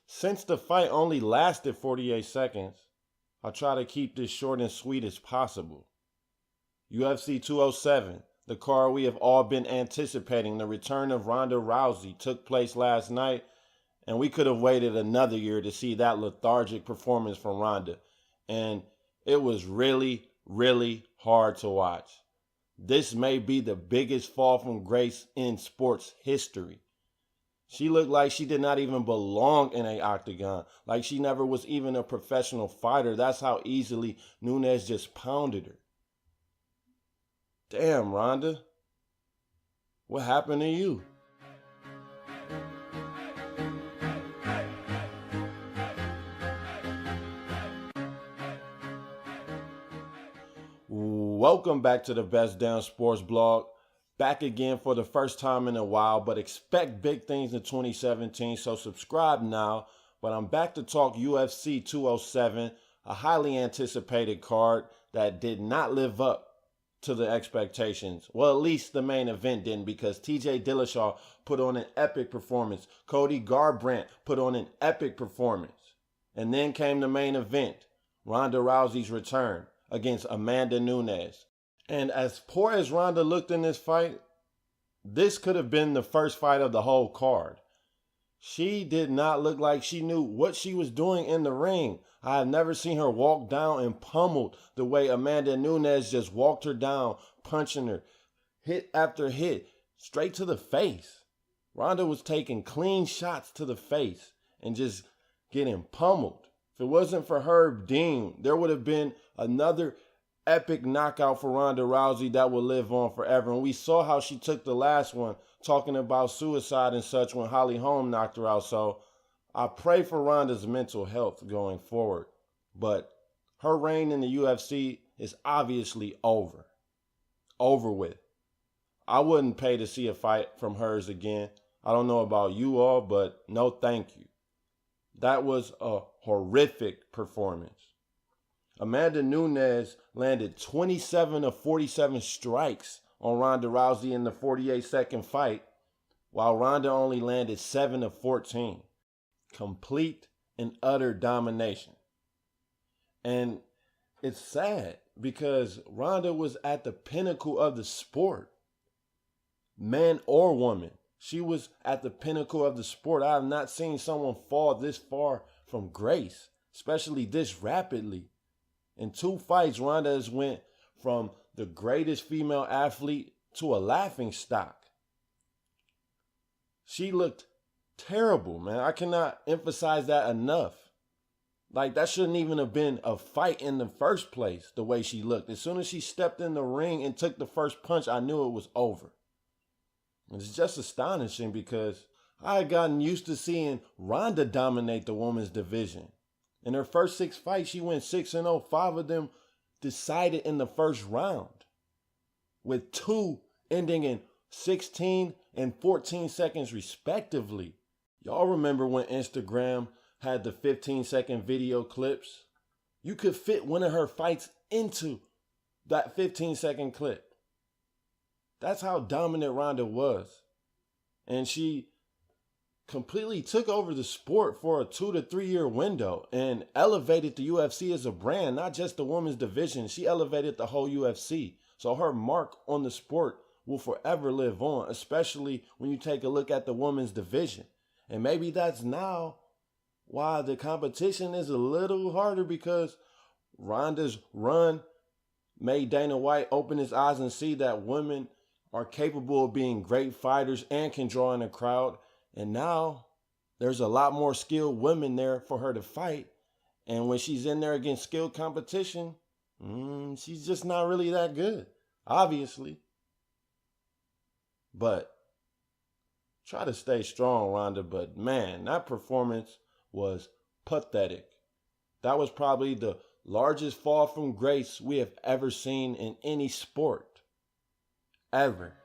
Since the fight only lasted 48 seconds, I'll try to keep this short and sweet as possible. UFC 207, the card we have all been anticipating, the return of Ronda Rousey, took place last night, and we could have waited another year to see that lethargic performance from Ronda. And it was really, really hard to watch. This may be the biggest fall from grace in sports history. She looked like she did not even belong in an octagon, like she never was even a professional fighter. That's how easily Nunes just pounded her. Damn, Ronda, what happened to you? Welcome back to the Best Damn Sports Blog. Back again for the first time in a while, but expect big things in 2017, so subscribe now. But I'm back to talk UFC 207, a highly anticipated card that did not live up to the expectations. Well, at least the main event didn't, because TJ Dillashaw put on an epic performance. Cody Garbrandt put on an epic performance. And then came the main event, Ronda Rousey's return against Amanda Nunes. And as poor as Ronda looked in this fight, this could have been the first fight of the whole card. She did not look like she knew what she was doing in the ring. I have never seen her walk down and pummeled the way Amanda Nunes just walked her down, punching her, hit after hit, straight to the face. Ronda was taking clean shots to the face and just getting pummeled. If it wasn't for Herb Dean, there would have been another epic knockout for Ronda Rousey that will live on forever. And we saw how she took the last one, talking about suicide and such, when Holly Holm knocked her out. So I pray for Ronda's mental health going forward. But her reign in the UFC is obviously over. Over with. I wouldn't pay to see a fight from hers again. I don't know about you all, but no thank you. That was a horrific performance. Amanda Nunes landed 27 of 47 strikes on Ronda Rousey in the 48-second fight, while Ronda only landed 7 of 14. Complete and utter domination. And it's sad because Ronda was at the pinnacle of the sport. Man or woman, she was at the pinnacle of the sport. I have not seen someone fall this far from grace, especially this rapidly. In 2 fights, Ronda has went from the greatest female athlete to a laughingstock. She looked terrible, man. I cannot emphasize that enough. Like, that shouldn't even have been a fight in the first place, the way she looked. As soon as she stepped in the ring and took the first punch, I knew it was over. It's just astonishing because I had gotten used to seeing Ronda dominate the women's division. In her first 6 fights, she went 6-0. 5 of them decided in the first round, with 2 ending in 16 and 14 seconds respectively. Y'all remember when Instagram had the 15-second video clips? You could fit one of her fights into that 15-second clip. That's how dominant Ronda was. And she completely took over the sport for a 2 to 3 year window and elevated the UFC as a brand, not just the women's division. She elevated the whole UFC. So her mark on the sport will forever live on, especially when you take a look at the women's division. And maybe that's now why the competition is a little harder, because Ronda's run made Dana White open his eyes and see that women are capable of being great fighters and can draw in a crowd. And now there's a lot more skilled women there for her to fight. And when she's in there against skilled competition, she's just not really that good, obviously. But try to stay strong, Ronda. But man, that performance was pathetic. That was probably the largest fall from grace we have ever seen in any sport. Ever.